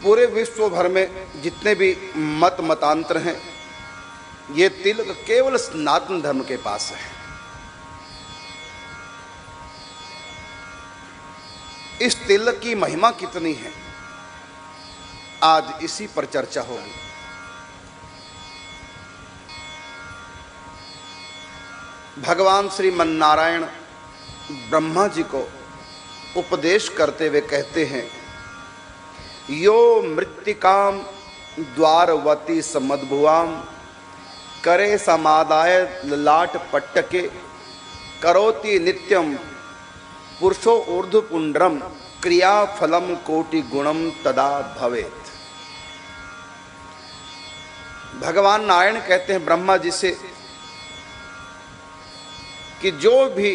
पूरे विश्व भर में जितने भी मत मतांतर हैं, ये तिलक केवल सनातन धर्म के पास है। इस तिलक की महिमा कितनी है, आज इसी पर चर्चा होगी। भगवान श्रीमन्नारायण ब्रह्मा जी को उपदेश करते हुए कहते हैं, यो मृत्तिकाम द्वारवती समद्भुवाम करे समादाय ललाट पट्टके करोति नित्यम पुरुषो ऊर्ध्वपुंड्रम क्रिया फलम कोटि गुणम तदा भवेत। भगवान नारायण कहते हैं ब्रह्मा जी से कि जो भी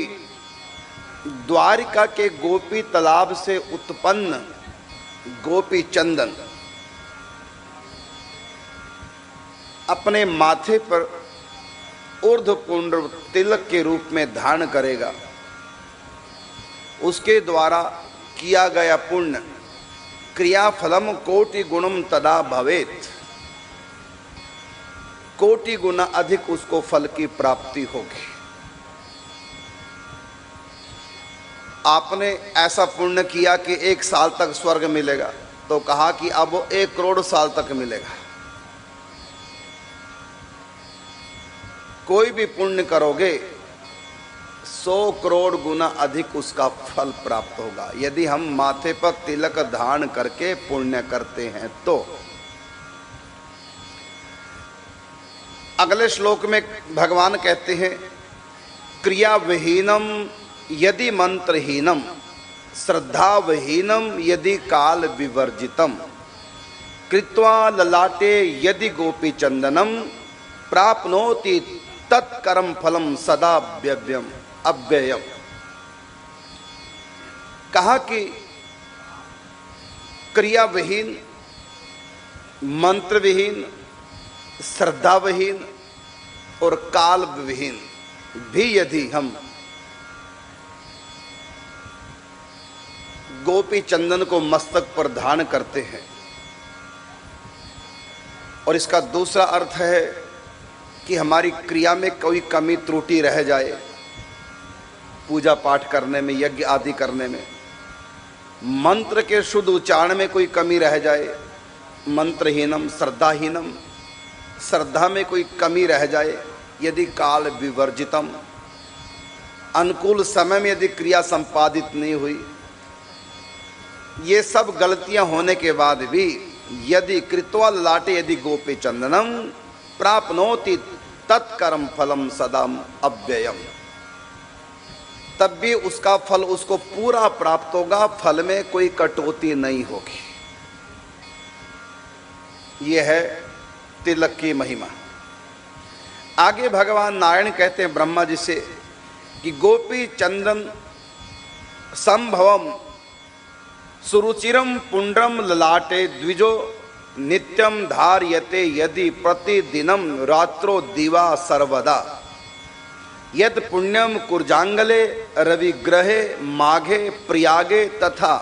द्वारिका के गोपी तालाब से उत्पन्न गोपी चंदन अपने माथे पर ऊर्ध्वपुंड्र तिलक के रूप में धारण करेगा, उसके द्वारा किया गया पुण्य क्रिया फलम कोटि गुणम तदा भवेत, कोटि गुना अधिक उसको फल की प्राप्ति होगी। आपने ऐसा पुण्य किया कि 1 साल तक स्वर्ग मिलेगा, तो कहा कि अब वो 1 करोड़ साल तक मिलेगा। कोई भी पुण्य करोगे 100 करोड़ गुना अधिक उसका फल प्राप्त होगा, यदि हम माथे पर तिलक धारण करके पुण्य करते हैं तो। अगले श्लोक में भगवान कहते हैं, क्रिया विहीनम यदि मंत्रहीनम श्रद्धा विहीनम यदि काल विवर्जितम कृत्वा ललाटे यदि गोपी चंदनम प्राप्नोति तत्कर्म फलम सदा व्यव्यम अव्ययम। कहा कि क्रिया विहीन, मंत्र विहीन, श्रद्धा विहीन और काल विहीन भी यदि हम गोपी चंदन को मस्तक पर धारण करते हैं, और इसका दूसरा अर्थ है कि हमारी क्रिया में कोई कमी त्रुटि रह जाए, पूजा पाठ करने में, यज्ञ आदि करने में, मंत्र के शुद्ध उच्चारण में कोई कमी रह जाए, मंत्रहीनम श्रद्धाहीनम, श्रद्धा में कोई कमी रह जाए, यदि काल विवर्जितम, अनुकूल समय में यदि क्रिया संपादित नहीं हुई, ये सब गलतियां होने के बाद भी यदि कृत्वा लाटे यदि गोपी चंदनम प्राप्नोति तत्कर्म फलम सदा अव्ययम, तब भी उसका फल उसको पूरा प्राप्त होगा, फल में कोई कटौती नहीं होगी। यह है तिलक की महिमा। आगे भगवान नारायण कहते हैं ब्रह्मा जी से कि गोपी चंदन संभवम सुरुचिरम पुंड्रम ललाटे द्विजो नित्यम धार्यते यदि प्रतिदिनम रात्रो दिवा सर्वदा यद पुण्यम कुर्जांगले रविग्रहे माघे प्रयागे तथा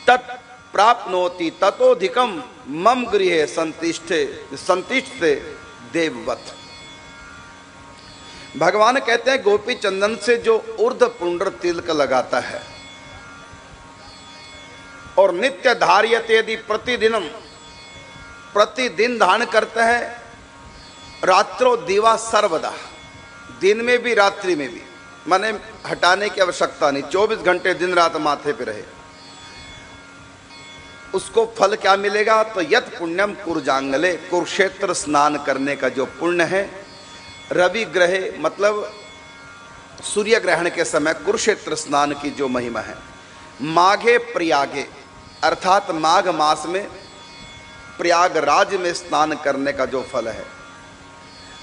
तत् प्राप्नोति ततोधिकम मम गृहे संतिष्ठते देववत। भगवान कहते हैं गोपी चंदन से जो ऊर्ध्व पुंड्र तिलक लगाता है और नित्य धार्यते यदि प्रतिदिन धारण करता है, रात्रो दिवा सर्वदा, दिन में भी रात्रि में भी, माने हटाने की आवश्यकता नहीं, 24 घंटे दिन रात माथे पे रहे, उसको फल क्या मिलेगा? तो यत पुण्यम कुर्जांगले, कुरुक्षेत्र स्नान करने का जो पुण्य है, रवि ग्रहे मतलब सूर्य ग्रहण के समय कुरुक्षेत्र स्नान की जो महिमा है, माघे प्रयागे अर्थात माघ मास में प्रयागराज में स्नान करने का जो फल है,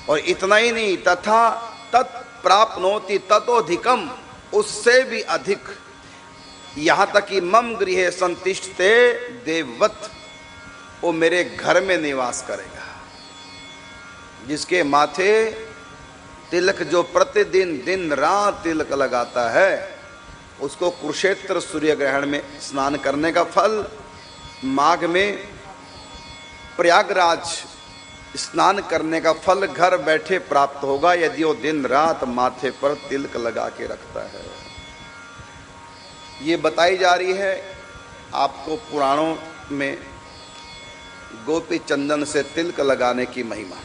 और इतना ही नहीं, तथा तत्प्राप्नोति ततोधिकम, उससे भी अधिक, यहाँ तक कि मम गृहे संतिष्ठते देववत, वो मेरे घर में निवास करेगा। जिसके माथे तिलक जो प्रतिदिन दिन रात तिलक लगाता है, उसको कुरुक्षेत्र सूर्य ग्रहण में स्नान करने का फल, माघ में प्रयागराज स्नान करने का फल घर बैठे प्राप्त होगा यदि वो दिन रात माथे पर तिलक लगा के रखता है। ये बताई जा रही है आपको पुराणों में गोपी चंदन से तिलक लगाने की महिमा।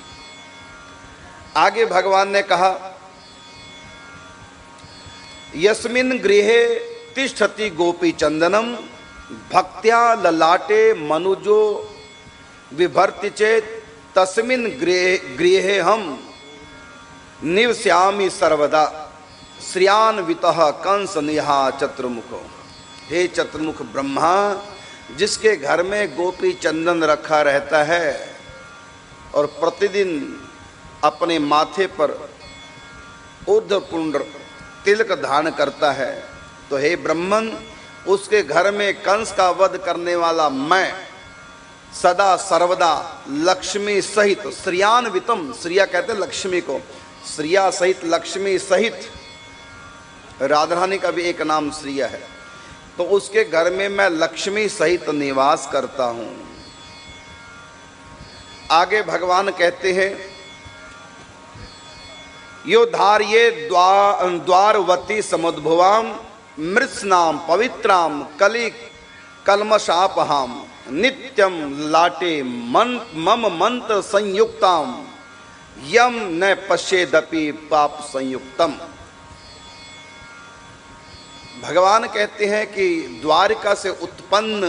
आगे भगवान ने कहा, यस्मिन् गृहे तिष्ठति गोपी चंदनम भक्त्या ललाटे मनुजो विभर्ति चेत तस्मिन् गृहे हम निवस्यामि सर्वदा श्रियान्वितः कंस निहा चतुर्मुखो। हे चतुर्मुख ब्रह्मा, जिसके घर में गोपी चंदन रखा रहता है और प्रतिदिन अपने माथे पर ऊर्ध्वपुंड तिलक धारण करता है, तो हे ब्रह्मन, उसके घर में कंस का वध करने वाला मैं सदा सर्वदा लक्ष्मी सहित श्रियान्वितम, श्रिया कहते हैं लक्ष्मी को, श्रिया सहित लक्ष्मी सहित, राधा रानी का भी एक नाम श्रिया है, तो उसके घर में मैं लक्ष्मी सहित निवास करता हूं। आगे भगवान कहते हैं, यो धार्ये द्वारवती समुद्भवाम मृत्स्नाम पवित्राम कलि कलमशापहाम नित्यम लाटे मम मंत्र संयुक्ताम यम न पश्येदपि पाप संयुक्तम। भगवान कहते हैं कि द्वारिका से उत्पन्न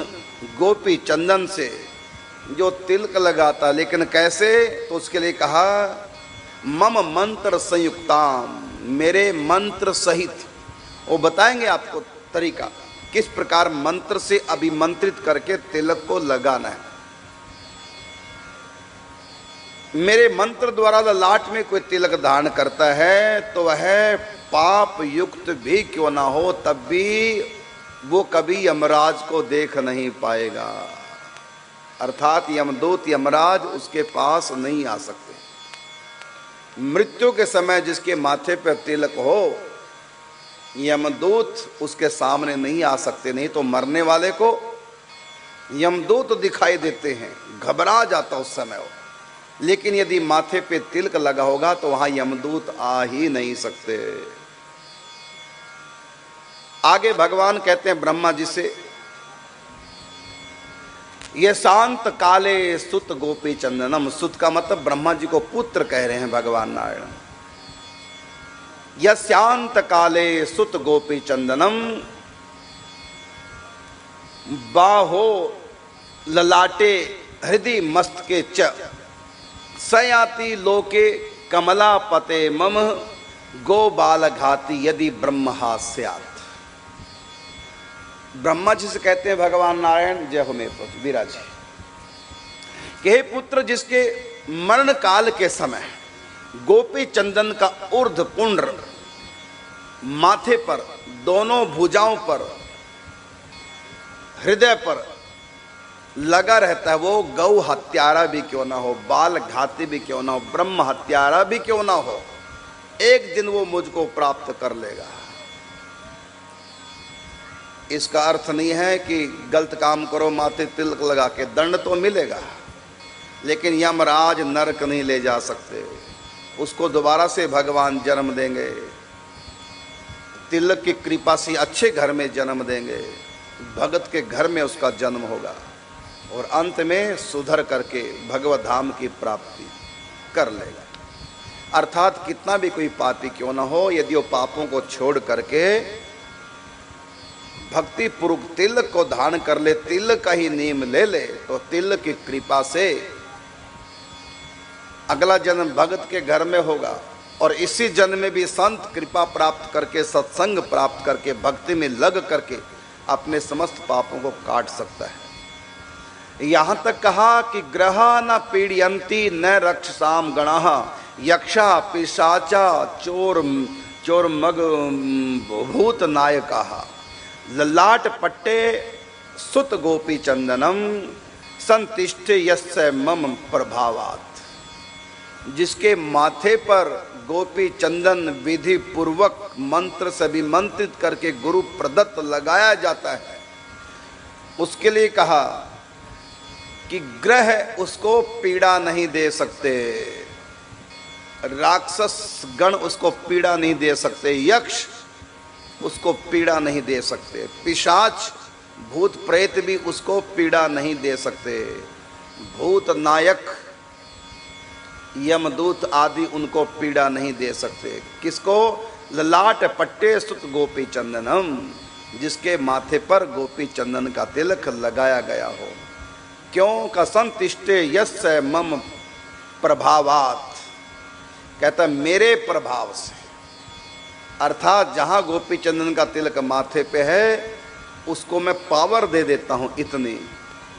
गोपी चंदन से जो तिलक लगाता, लेकिन कैसे, तो उसके लिए कहा मम मंत्र संयुक्ताम, मेरे मंत्र सहित। वो बताएंगे आपको तरीका किस प्रकार मंत्र से अभिमंत्रित करके तिलक को लगाना है। मेरे मंत्र द्वारा ललाट में कोई तिलक धारण करता है तो वह पाप युक्त भी क्यों ना हो, तब भी वो कभी यमराज को देख नहीं पाएगा, अर्थात यमदूत यमराज उसके पास नहीं आ सकते। मृत्यु के समय जिसके माथे पर तिलक हो, यमदूत उसके सामने नहीं आ सकते, नहीं तो मरने वाले को यमदूत दिखाई देते हैं, घबरा जाता उस समय वो। लेकिन यदि माथे पे तिलक लगा होगा तो वहां यमदूत आ ही नहीं सकते। आगे भगवान कहते हैं ब्रह्मा जी से, ये शांत काले सुत गोपी चंदनम, सुत का मतलब ब्रह्मा जी को पुत्र कह रहे हैं भगवान नारायण। यस्यांत काले सुत गोपी चंदनम बाहो ललाटे हृदय मस्तके च सयाति लोके कमला पते मम गो बाल घाती यदि ब्रह्मा स्यात्। ब्रह्मा जी से कहते हैं भगवान नारायण, जय हो मेरे पुत्र विराज, कि हे पुत्र, जिसके मरण काल के समय गोपी चंदन का ऊर्ध्व पुंड्र माथे पर, दोनों भुजाओं पर, हृदय पर लगा रहता है, वो गौ हत्यारा भी क्यों ना हो, बाल घाती भी क्यों ना हो, ब्रह्म हत्यारा भी क्यों ना हो, एक दिन वो मुझको प्राप्त कर लेगा। इसका अर्थ नहीं है कि गलत काम करो माथे तिलक लगा के दंड तो मिलेगा, लेकिन यमराज नरक नहीं ले जा सकते, उसको दोबारा से भगवान जन्म देंगे, तिलक की कृपा से अच्छे घर में जन्म देंगे, भगत के घर में उसका जन्म होगा और अंत में सुधर करके भगवत धाम की प्राप्ति कर लेगा। अर्थात कितना भी कोई पापी क्यों ना हो, यदि वो पापों को छोड़ करके भक्ति पूर्वक तिलक को धारण कर ले, तिलक का ही नियम ले ले, तो तिलक की कृपा से अगला जन्म भगत के घर में होगा और इसी जन्म में भी संत कृपा प्राप्त करके, सत्संग प्राप्त करके, भक्ति में लग करके अपने समस्त पापों को काट सकता है। यहां तक कहा कि ग्रह न पीड़यंती न रक्षसाम गणाः यक्षा पिशाचा चोर मग भूत नायकाः ललाट पट्टे सुत गोपी चंदनम संतिष्ठ यस्य मम प्रभावात्। जिसके माथे पर गोपी चंदन विधि पूर्वक मंत्र से अभिमंत्रित करके गुरु प्रदत्त लगाया जाता है, उसके लिए कहा कि ग्रह उसको पीड़ा नहीं दे सकते, राक्षस गण उसको पीड़ा नहीं दे सकते, यक्ष उसको पीड़ा नहीं दे सकते, पिशाच भूत प्रेत भी उसको पीड़ा नहीं दे सकते, भूत नायक यमदूत आदि उनको पीड़ा नहीं दे सकते। किसको? ललाट पट्टे सुत गोपी चंदनम, जिसके माथे पर गोपी चंदन का तिलक लगाया गया हो। क्यों? कसंतिष्ठे यस्य मम प्रभावात, कहता मेरे प्रभाव से, अर्थात जहां गोपी चंदन का तिलक माथे पे है उसको मैं पावर दे देता हूं इतनी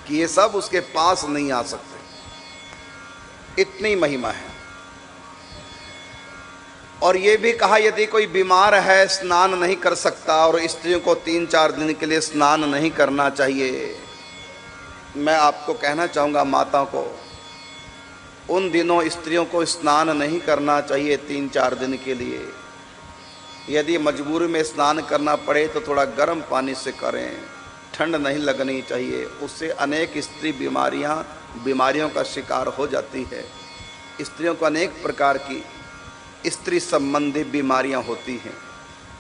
कि ये सब उसके पास नहीं आ सकते, इतनी महिमा है। और ये भी कहा यदि कोई बीमार है, स्नान नहीं कर सकता, और स्त्रियों को 3-4 दिन के लिए स्नान नहीं करना चाहिए, मैं आपको कहना चाहूँगा माताओं को, उन दिनों स्त्रियों को स्नान नहीं करना चाहिए 3-4 दिन के लिए। यदि मजबूरी में स्नान करना पड़े तो थोड़ा गर्म पानी से करें, ठंड नहीं लगनी चाहिए, उससे अनेक स्त्री बीमारियों का शिकार हो जाती है। स्त्रियों को अनेक प्रकार की स्त्री संबंधी बीमारियां होती हैं,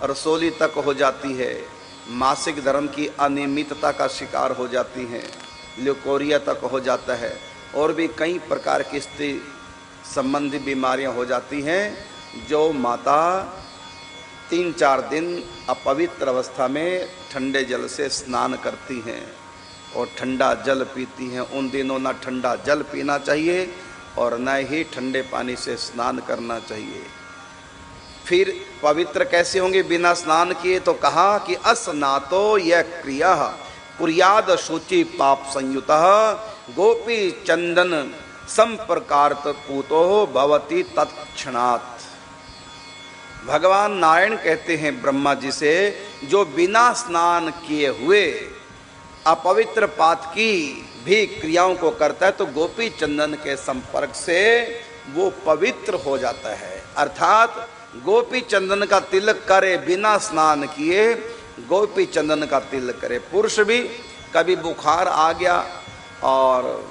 रसोली तक हो जाती है, मासिक धर्म की अनियमितता का शिकार हो जाती हैं, ल्यूकोरिया तक हो जाता है, और भी कई प्रकार की स्त्री संबंधी बीमारियां हो जाती हैं। जो माता 3-4 दिन अपवित्र अवस्था में ठंडे जल से स्नान करती हैं और ठंडा जल पीती हैं, उन दिनों ना ठंडा जल पीना चाहिए और न ही ठंडे पानी से स्नान करना चाहिए। फिर पवित्र कैसे होंगे बिना स्नान किए? तो कहा कि अस्नातो यह क्रिया कुर्याद शुचि पाप संयुतः गोपी चंदन संप्रकारत पूतो भवति तत्क्षणात्। भगवान नारायण कहते हैं ब्रह्मा जी से, जो बिना स्नान किए हुए अपवित्र पात की भी क्रियाओं को करता है तो गोपी चंदन के संपर्क से वो पवित्र हो जाता है। अर्थात गोपी चंदन का तिलक करे, बिना स्नान किए गोपी चंदन का तिलक करे। पुरुष भी कभी बुखार आ गया और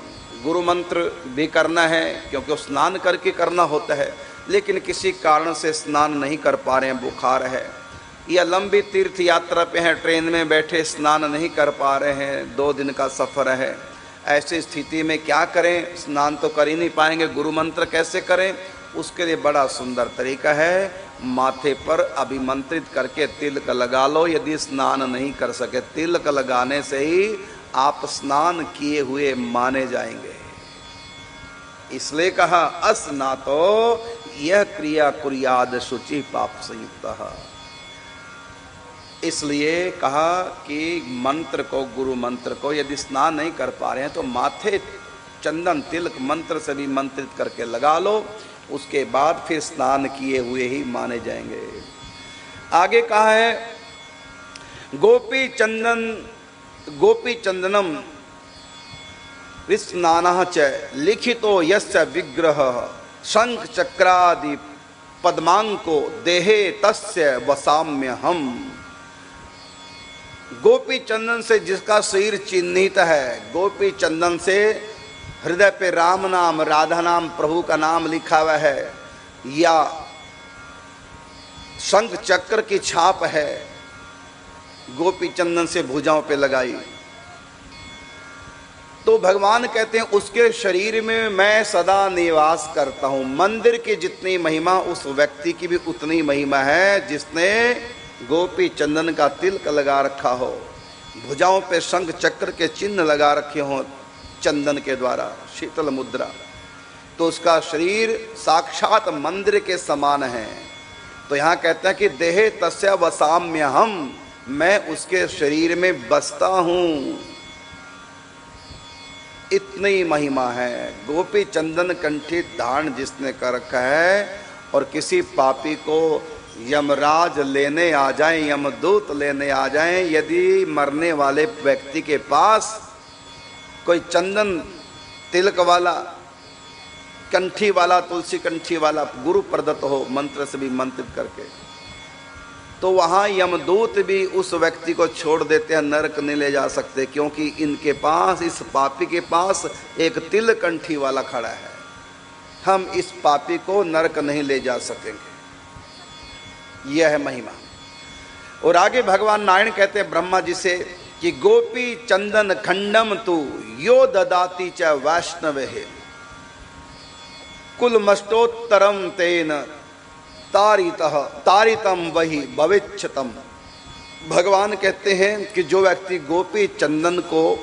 गुरु मंत्र भी करना है, क्योंकि वो स्नान करके करना होता है, लेकिन किसी कारण से स्नान नहीं कर पा रहे हैं, बुखार है, या लंबी तीर्थ यात्रा पे हैं, ट्रेन में बैठे स्नान नहीं कर पा रहे हैं, 2 दिन का सफ़र है, ऐसी स्थिति में क्या करें? स्नान तो कर ही नहीं पाएंगे, गुरु मंत्र कैसे करें? उसके लिए बड़ा सुंदर तरीका है, माथे पर अभिमंत्रित करके तिलक लगा लो। यदि स्नान नहीं कर सके, तिलक लगाने से ही आप स्नान किए हुए माने जाएंगे। इसलिए कहा अस्नातो यह क्रिया कुर्याद शुचि पाप संयुक्तः। इसलिए कहा कि मंत्र को, गुरु मंत्र को यदि स्नान नहीं कर पा रहे हैं तो माथे चंदन तिलक मंत्र से भी मंत्रित करके लगा लो, उसके बाद फिर स्नान किए हुए ही माने जाएंगे। आगे कहा है गोपी चंदनम विस्नानः च लिखितो यस्य विग्रह शंख चक्रादि पद्मांको देहे तस्य वसाम्य हम। गोपी चंदन से जिसका शरीर चिन्हित है, गोपी चंदन से हृदय पे राम नाम, राधा नाम, प्रभु का नाम लिखा हुआ है, या शंख चक्र की छाप है, गोपी चंदन से भुजाओं पे लगाई, तो भगवान कहते हैं उसके शरीर में मैं सदा निवास करता हूँ। मंदिर की जितनी महिमा उस व्यक्ति की भी उतनी महिमा है जिसने गोपी चंदन का तिलक लगा रखा हो, भुजाओं पे शंख चक्र के चिन्ह लगा रखे हों चंदन के द्वारा, शीतल मुद्रा, तो उसका शरीर साक्षात मंदिर के समान है। तो यहाँ कहते हैं कि देहे तस्य वसाम्य हम, मैं उसके शरीर में बसता हूँ, इतनी महिमा है। गोपी चंदन कंठी धारण जिसने कर रखा है, और किसी पापी को यमराज लेने आ जाएं, यमदूत लेने आ जाएं, यदि मरने वाले व्यक्ति के पास कोई चंदन तिलक वाला, कंठी वाला, तुलसी कंठी वाला गुरु प्रदत्त हो, मंत्र से भी मंत्रित करके, तो वहाँ यमदूत भी उस व्यक्ति को छोड़ देते हैं, नरक नहीं ले जा सकते, क्योंकि इनके पास, इस पापी के पास एक तिल कंठी वाला खड़ा है। हम इस पापी को नरक नहीं ले जा सकेंगे। यह है महिमा। और आगे भगवान नारायण कहते हैं ब्रह्मा जी से कि गोपी चंदन खंडम तू यो ददाती च वैष्णव है कुल मष्टोत्तरम तेन तारितम वही भविष्यतम। भगवान कहते हैं कि जो व्यक्ति गोपी चंदन को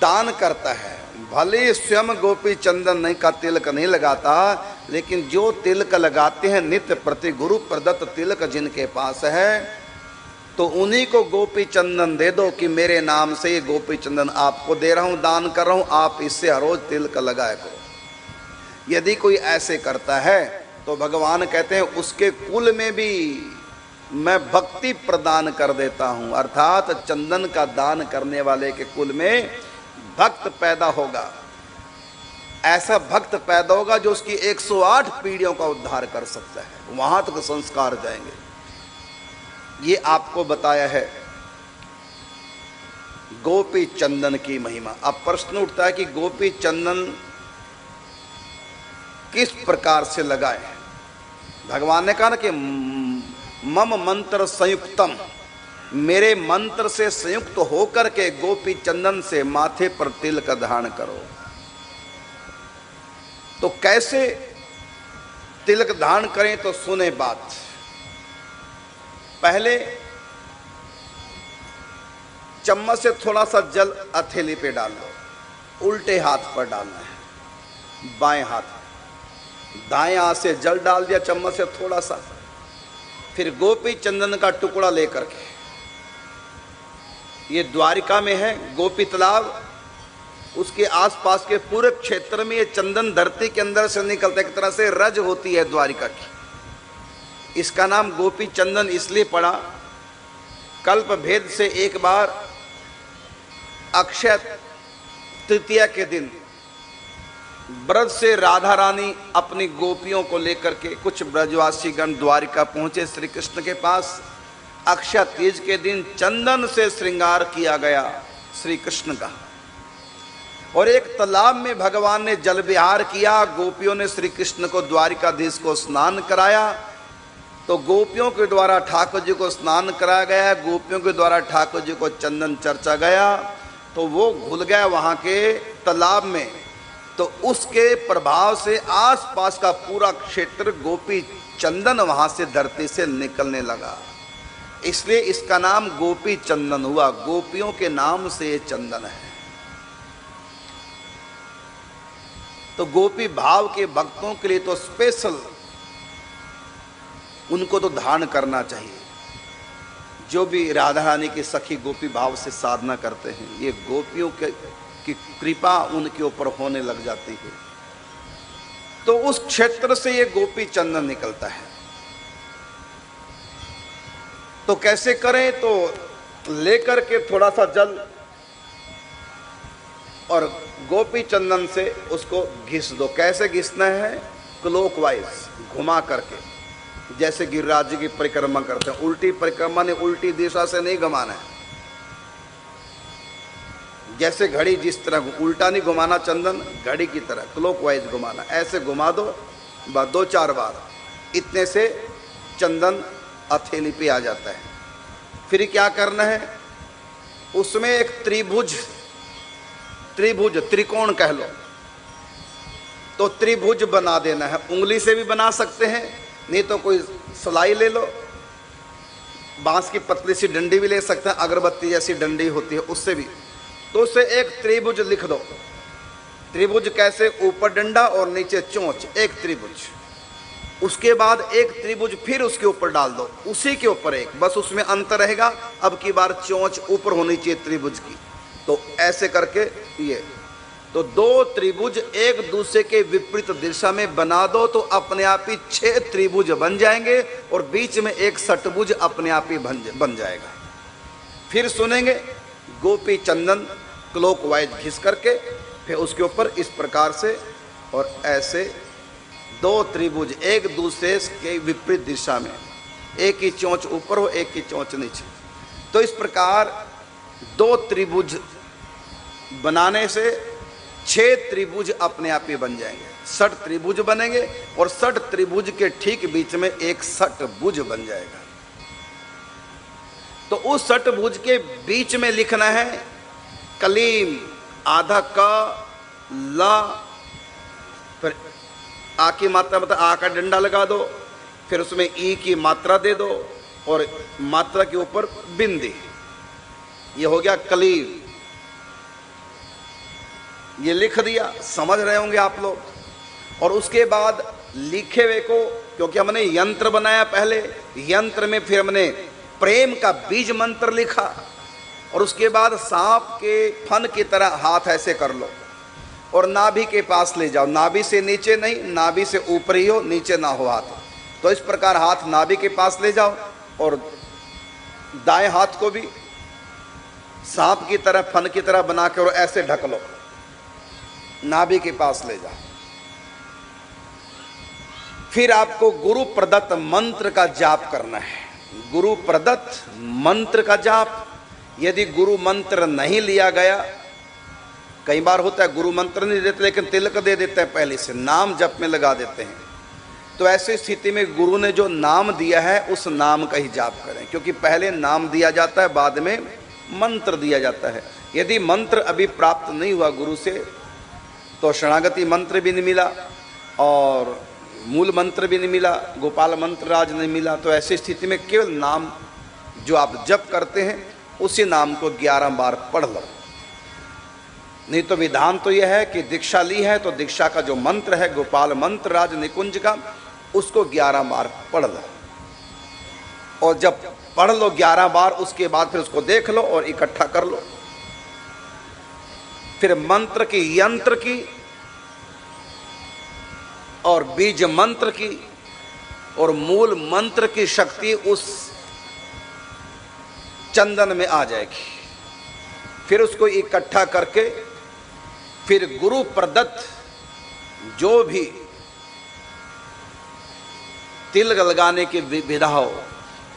दान करता है, भले स्वयं गोपी चंदन नहीं का तिलक नहीं लगाता, लेकिन जो तिलक लगाते हैं नित्य प्रति गुरु प्रदत्त तिलक जिनके पास है, तो उन्हीं को गोपी चंदन दे दो कि मेरे नाम से ये गोपी चंदन आपको दे रहा हूँ, दान कर रहा हूँ, आप इससे हर रोज तिलक लगाया करो। यदि कोई ऐसे करता है तो भगवान कहते हैं उसके कुल में भी मैं भक्ति प्रदान कर देता हूँ, अर्थात चंदन का दान करने वाले के कुल में भक्त पैदा होगा। ऐसा भक्त पैदा होगा जो उसकी 108 पीढ़ियों का उद्धार कर सकता है, वहां तक संस्कार जाएंगे। ये आपको बताया है गोपी चंदन की महिमा। अब प्रश्न उठता है कि गोपी चंदन किस प्रकार से लगाए। भगवान ने कहा ना कि मम मंत्र संयुक्तम, मेरे मंत्र से संयुक्त होकर के गोपी चंदन से माथे पर तिलक धारण करो। तो कैसे तिलक धारण करें, तो सुने बात। पहले चम्मच से थोड़ा सा जल हथेली पे डाल दो, उल्टे हाथ पर डालना है, बाएं हाथ। दाएं हाथ से जल डाल दिया चम्मच से थोड़ा सा, फिर गोपी चंदन का टुकड़ा लेकर के, ये द्वारिका में है गोपी तालाब, उसके आसपास के पूरे क्षेत्र में ये चंदन धरती के अंदर से निकलता है, एक तरह से रज होती है द्वारिका की। इसका नाम गोपी चंदन इसलिए पड़ा, कल्प भेद से एक बार अक्षय तृतीया के दिन ब्रज से राधा रानी अपनी गोपियों को लेकर के, कुछ ब्रजवासी गण द्वारिका पहुंचे श्री कृष्ण के पास। अक्षय तीज के दिन चंदन से श्रृंगार किया गया श्री कृष्ण का, और एक तालाब में भगवान ने जल विहार किया। गोपियों ने श्री कृष्ण को, द्वारिकाधीश को स्नान कराया, तो गोपियों के द्वारा ठाकुर जी को स्नान कराया गया, गोपियों के द्वारा ठाकुर जी को चंदन चर्चा गया, तो वो घुल गया वहाँ के तालाब में। तो उसके प्रभाव से आसपास का पूरा क्षेत्र गोपी चंदन वहाँ से धरती से निकलने लगा, इसलिए इसका नाम गोपी चंदन हुआ। गोपियों के नाम से ये चंदन है। तो गोपी भाव के भक्तों के लिए तो स्पेशल उनको तो धारण करना चाहिए। जो भी राधा रानी की सखी गोपी भाव से साधना करते हैं, ये गोपियों की कृपा उनके ऊपर होने लग जाती है, तो उस क्षेत्र से ये गोपी चंदन निकलता है। तो कैसे करें, तो लेकर के थोड़ा सा जल और गोपी चंदन से उसको घिस दो। कैसे घिसना है, क्लॉकवाइज घुमा करके, जैसे गिरिराज जी की परिक्रमा करते हैं। उल्टी परिक्रमा ने उल्टी दिशा से नहीं घुमाना है, जैसे घड़ी जिस तरह उल्टा नहीं घुमाना, चंदन घड़ी की तरह क्लॉकवाइज घुमाना। ऐसे घुमा दो 2-4 बार, इतने से चंदन हथेली पे आ जाता है। फिर क्या करना है, उसमें एक त्रिभुज त्रिकोण कह लो, तो त्रिभुज बना देना है। उंगली से भी बना सकते हैं, नहीं तो कोई सलाई ले लो, बांस की पतली सी डंडी भी ले सकते हैं, अगरबत्ती जैसी डंडी होती है उससे भी। तो उससे एक त्रिभुज लिख दो। त्रिभुज कैसे, ऊपर डंडा और नीचे चोंच, एक त्रिभुज। उसके बाद एक त्रिभुज फिर उसके ऊपर डाल दो, उसी के ऊपर एक, बस उसमें अंतर रहेगा, अब की बार चोंच ऊपर होनी चाहिए त्रिभुज की। तो ऐसे करके ये तो 2 त्रिभुज एक दूसरे के विपरीत दिशा में बना दो, तो अपने आप ही 6 त्रिभुज बन जाएंगे, और बीच में एक षटभुज अपने आप ही बन जाएगा। फिर सुनेंगे गोपी चंदन क्लॉकवाइज घिस करके, फिर उसके ऊपर इस प्रकार से, और ऐसे 2 त्रिभुज एक दूसरे के विपरीत दिशा में, एक ही चोंच ऊपर हो, एक ही चोंच नीचे। तो इस प्रकार 2 त्रिभुज बनाने से 6 त्रिभुज अपने आप ही बन जाएंगे, 6 त्रिभुज बनेंगे और 6 त्रिभुज के ठीक बीच में एक षटभुज बन जाएगा। तो उस षटभुज के बीच में लिखना है कलीम, आधा क ला, फिर आ की मात्रा मतलब आ का डंडा लगा दो, फिर उसमें ई की मात्रा दे दो और मात्रा के ऊपर बिंदी। ये हो गया कलीम। ये लिख दिया, समझ रहे होंगे आप लोग। और उसके बाद लिखे हुए को, क्योंकि हमने यंत्र बनाया पहले, यंत्र में फिर हमने प्रेम का बीज मंत्र लिखा और उसके बाद सांप के फन की तरह हाथ ऐसे कर लो और नाभि के पास ले जाओ। नाभि से नीचे नहीं, नाभि से ऊपर ही हो, नीचे ना हो हाथ। तो इस प्रकार हाथ नाभि के पास ले जाओ और दाएं हाथ को भी सांप की तरह फन की तरह बना के और ऐसे ढक लो, नाभि के पास ले जाओ। फिर आपको गुरु प्रदत्त मंत्र का जाप करना है। गुरु प्रदत्त मंत्र का जाप। यदि गुरु मंत्र नहीं लिया गया, कई बार होता है गुरु मंत्र नहीं देते लेकिन तिलक दे देते हैं, पहले से नाम जप में लगा देते हैं, तो ऐसी स्थिति में गुरु ने जो नाम दिया है उस नाम का ही जाप करें, क्योंकि पहले नाम दिया जाता है, बाद में मंत्र दिया जाता है। यदि मंत्र अभी प्राप्त नहीं हुआ गुरु से तो शरणागति मंत्र भी नहीं मिला और मूल मंत्र भी नहीं मिला, गोपाल मंत्र राज नहीं मिला। तो ऐसी स्थिति में केवल नाम जो आप जप करते हैं उसी नाम को 11 बार पढ़ लो। नहीं तो विधान तो यह है कि दीक्षा ली है तो दीक्षा का जो मंत्र है गोपाल मंत्र राज निकुंज का, उसको 11 बार पढ़ लो। और जब पढ़ लो 11 बार, उसके बाद फिर उसको देख लो और इकट्ठा कर लो। फिर मंत्र की, यंत्र की और बीज मंत्र की और मूल मंत्र की शक्ति उस चंदन में आ जाएगी। फिर उसको इकट्ठा करके फिर गुरु प्रदत्त जो भी तिलक लगाने की विधा हो,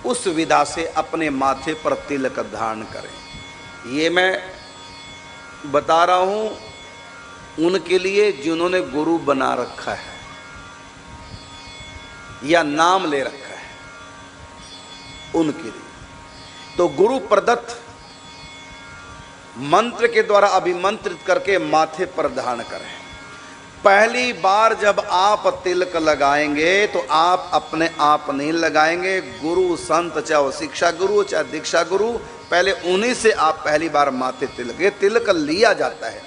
उस विधा से अपने माथे पर तिलक धारण करें। ये मैं बता रहा हूं उनके लिए जिन्होंने गुरु बना रखा है या नाम ले रखा है, उनके लिए। तो गुरु प्रदत्त मंत्र के द्वारा अभिमंत्रित करके माथे पर धारण करें। पहली बार जब आप तिलक लगाएंगे तो आप अपने आप नहीं लगाएंगे, गुरु संत, चाहे वो शिक्षा गुरु चाहे दीक्षा गुरु, पहले उन्हीं से आप पहली बार माथे तिलक, ये तिलक लिया जाता है।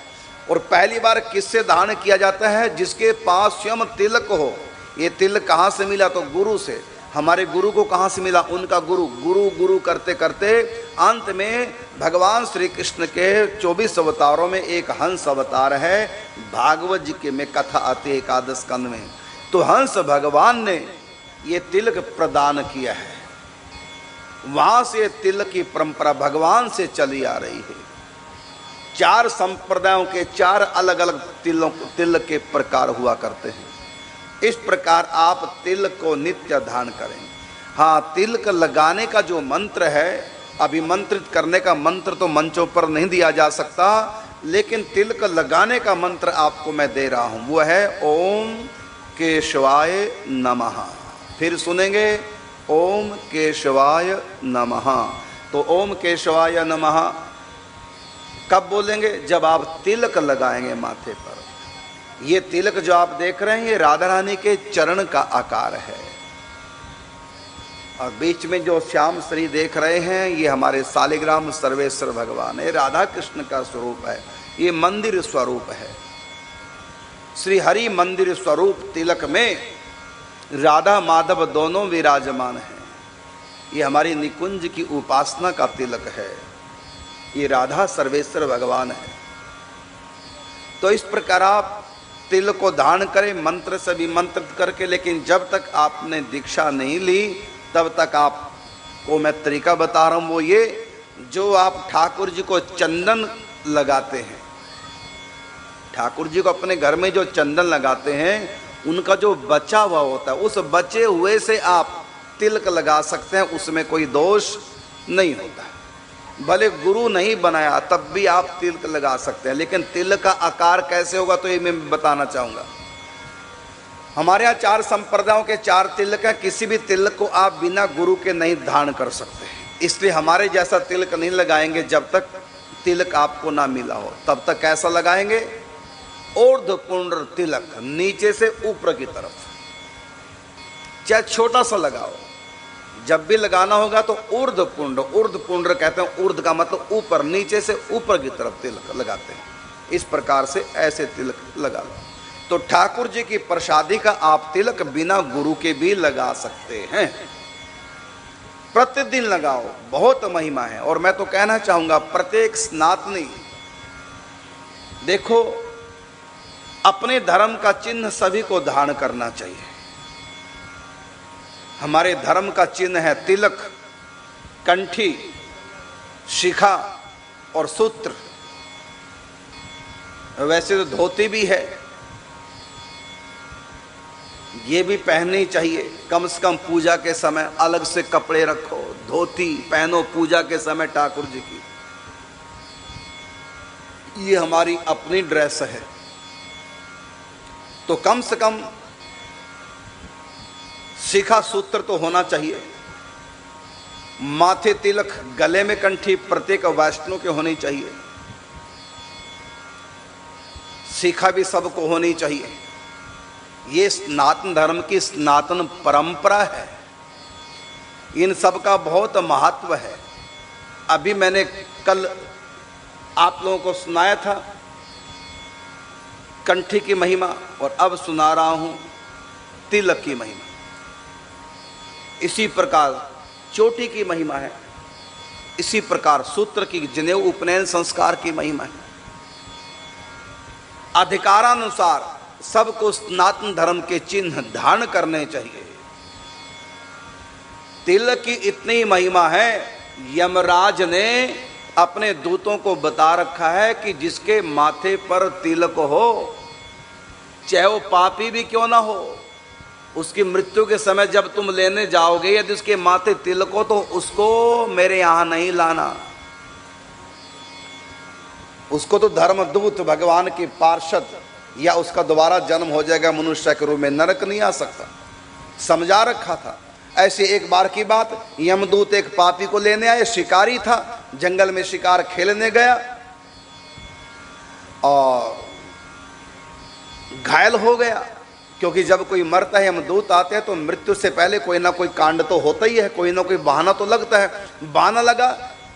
और पहली बार किससे धारण किया जाता है? जिसके पास स्वयं तिलक हो। ये तिलक कहाँ से मिला? तो गुरु से। हमारे गुरु को कहाँ से मिला? उनका गुरु। गुरु गुरु करते करते अंत में भगवान श्री कृष्ण के 24 अवतारों में एक हंस अवतार है। भागवत जी के में कथा आती है एकादश स्कंद में। तो हंस भगवान ने ये तिलक प्रदान किया है। वहां से तिलक की परंपरा भगवान से चली आ रही है। 4 संप्रदायों के 4 अलग अलग तिलक के प्रकार हुआ करते हैं। इस प्रकार आप तिलक को नित्य धारण करें। हाँ, तिलक लगाने का जो मंत्र है, अभिमंत्रित करने का मंत्र तो मंचों पर नहीं दिया जा सकता, लेकिन तिलक लगाने का मंत्र आपको मैं दे रहा हूं। वो है ओम केशवाय नमः। फिर सुनेंगे ओम केशवाय नमः। तो ओम केशवाय नमः कब बोलेंगे? जब आप तिलक लगाएंगे माथे पर। ये तिलक जो आप देख रहे हैं ये राधा रानी के चरण का आकार है। और बीच में जो श्याम श्री देख रहे हैं ये हमारे सालिग्राम सर्वेश्वर भगवान है, राधा कृष्ण का स्वरूप है। ये मंदिर स्वरूप है। श्री हरि मंदिर स्वरूप तिलक में राधा माधव दोनों विराजमान हैं। ये हमारी निकुंज की उपासना का तिलक है। ये राधा सर्वेश्वर भगवान है। तो इस प्रकार आप तिलक को धारण करें मंत्र से भी मंत्रित करके। लेकिन जब तक आपने दीक्षा नहीं ली तब तक आपको मैं तरीका बता रहा हूँ। वो ये जो आप ठाकुर जी को चंदन लगाते हैं, ठाकुर जी को अपने घर में जो चंदन लगाते हैं, उनका जो बचा हुआ होता है, उस बचे हुए से आप तिलक लगा सकते हैं, उसमें कोई दोष नहीं होता। भले गुरु नहीं बनाया तब भी आप तिलक लगा सकते हैं, लेकिन तिलक का आकार कैसे होगा तो ये मैं बताना चाहूँगा। हमारे यहाँ 4 संप्रदायों के 4 तिलक हैं। किसी भी तिलक को आप बिना गुरु के नहीं धारण कर सकते, इसलिए हमारे जैसा तिलक नहीं लगाएंगे जब तक तिलक आपको ना मिला हो। तब तक कैसा लगाएंगे? ऊर्ध्वपुंड्र तिलक, नीचे से ऊपर की तरफ, चाहे छोटा सा लगाओ। जब भी लगाना होगा तो ऊर्ध्वपुंड्र, ऊर्ध्वपुंड्र कहते हैं, ऊर्ध्व का मतलब ऊपर, नीचे से ऊपर की तरफ तिलक लगाते हैं। इस प्रकार से ऐसे तिलक लगा लो। तो ठाकुर जी की प्रसादी का आप तिलक बिना गुरु के भी लगा सकते हैं, प्रतिदिन लगाओ, बहुत महिमा है। और मैं तो कहना चाहूंगा प्रत्येक सनातनी देखो, अपने धर्म का चिन्ह सभी को धारण करना चाहिए। हमारे धर्म का चिन्ह है तिलक, कंठी, शिखा और सूत्र। वैसे तो धोती भी है, ये भी पहननी चाहिए। कम से कम पूजा के समय अलग से कपड़े रखो, धोती पहनो पूजा के समय ठाकुर जी की। ये हमारी अपनी ड्रेस है, तो कम से कम शिखा सूत्र तो होना चाहिए। माथे तिलक, गले में कंठी प्रत्येक वैष्णव के होनी चाहिए। शिखा भी सबको होनी चाहिए। ये सनातन धर्म की सनातन परंपरा है, इन सब का बहुत महत्व है। अभी मैंने कल आप लोगों को सुनाया था कंठी की महिमा, और अब सुना रहा हूं तिलक की महिमा। इसी प्रकार चोटी की महिमा है, इसी प्रकार सूत्र की, जनेऊ, उपनयन संस्कार की महिमा है। अधिकारानुसार सबको सनातन धर्म के चिन्ह धारण करने चाहिए। तिलक की इतनी महिमा है, यमराज ने अपने दूतों को बता रखा है कि जिसके माथे पर तिलक हो, चाहे वो पापी भी क्यों ना हो, उसकी मृत्यु के समय जब तुम लेने जाओगे, यदि उसके माथे तिलक हो तो उसको मेरे यहां नहीं लाना। उसको तो धर्मदूत, भगवान के पार्षद, या उसका दोबारा जन्म हो जाएगा मनुष्य के रूप में, नरक नहीं आ सकता, समझा रखा था। ऐसे एक बार की बात, यमदूत एक पापी को लेने आए। शिकारी था, जंगल में शिकार खेलने गया और घायल हो गया। क्योंकि जब कोई मरता है, यमदूत आते हैं, तो मृत्यु से पहले कोई ना कोई कांड तो होता ही है, कोई ना कोई बहाना तो लगता है। बहाना लगा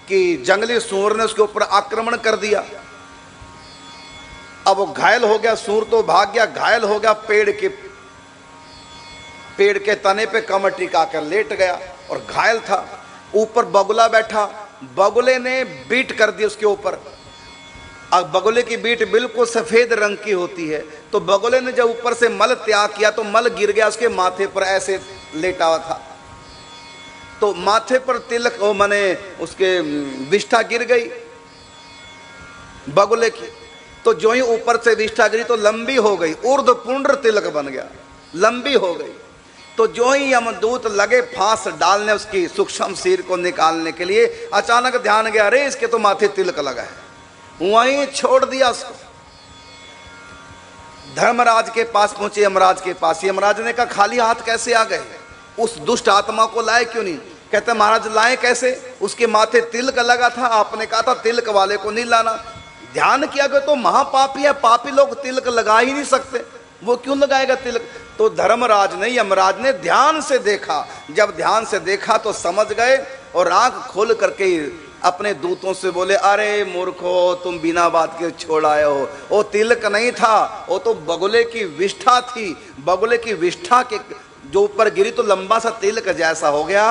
कि जंगली सूअर ने उसके ऊपर आक्रमण कर दिया। अब वो घायल हो गया, सूर तो भाग गया, घायल हो गया, पेड़ के तने पे कमर टिका कर लेट गया और घायल था। ऊपर बगुला बैठा, बगुले ने बीट कर दी उसके ऊपर। अब बगुले की बीट बिल्कुल सफेद रंग की होती है, तो बगुले ने जब ऊपर से मल त्याग किया तो मल गिर गया उसके माथे पर, ऐसे लेटा हुआ था। तो माथे पर तिलक, वो माने उसके विष्ठा गिर गई बगुले की। तो जो ही ऊपर से विष्ठा गिरी तो लंबी हो गई, ऊर्ध्वपुंड्र तिलक बन गया, लंबी हो गई। तो जो ही यमदूत लगे फांस डालने उसकी सूक्ष्म शरीर को निकालने के लिए, अचानक ध्यान गया, अरे इसके तो माथे तिलक लगा है, वहीं छोड़ दिया उसको। धर्मराज के पास पहुंचे, यमराज के पास। यमराज ने कहा खाली हाथ कैसे आ गए, उस दुष्ट आत्मा को लाए क्यों नहीं? कहते महाराज लाए कैसे, उसके माथे तिलक लगा था, आपने कहा था तिलक वाले को नहीं लाना। ध्यान किया गया तो महापापी है, पापी लोग तिलक लगा ही नहीं सकते, वो क्यों लगाएगा तिलक? तो धर्मराज ने, यमराज ने ध्यान से देखा। जब ध्यान से देखा तो समझ गए और आंख खोल करके अपने दूतों से बोले, अरे मूर्खो, तुम बिना बात के छोड़ आए हो, वो तिलक नहीं था, वो तो बगुले की विष्ठा थी। बगुले की विष्ठा के जो ऊपर गिरी तो लंबा सा तिलक जैसा हो गया।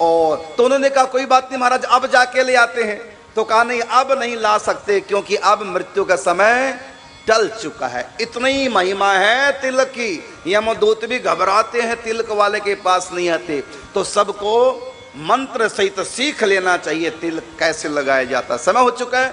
और तो उन्होंने कहा कोई बात नहीं महाराज, अब जाके ले आते हैं। तो कहा नहीं, अब नहीं ला सकते, क्योंकि अब मृत्यु का समय टल चुका है। इतनी महिमा है तिलक की, यमदूत भी घबराते हैं, तिलक वाले के पास नहीं आते। तो सबको मंत्र सहित सीख लेना चाहिए तिलक कैसे लगाया जाता। समय हो चुका है।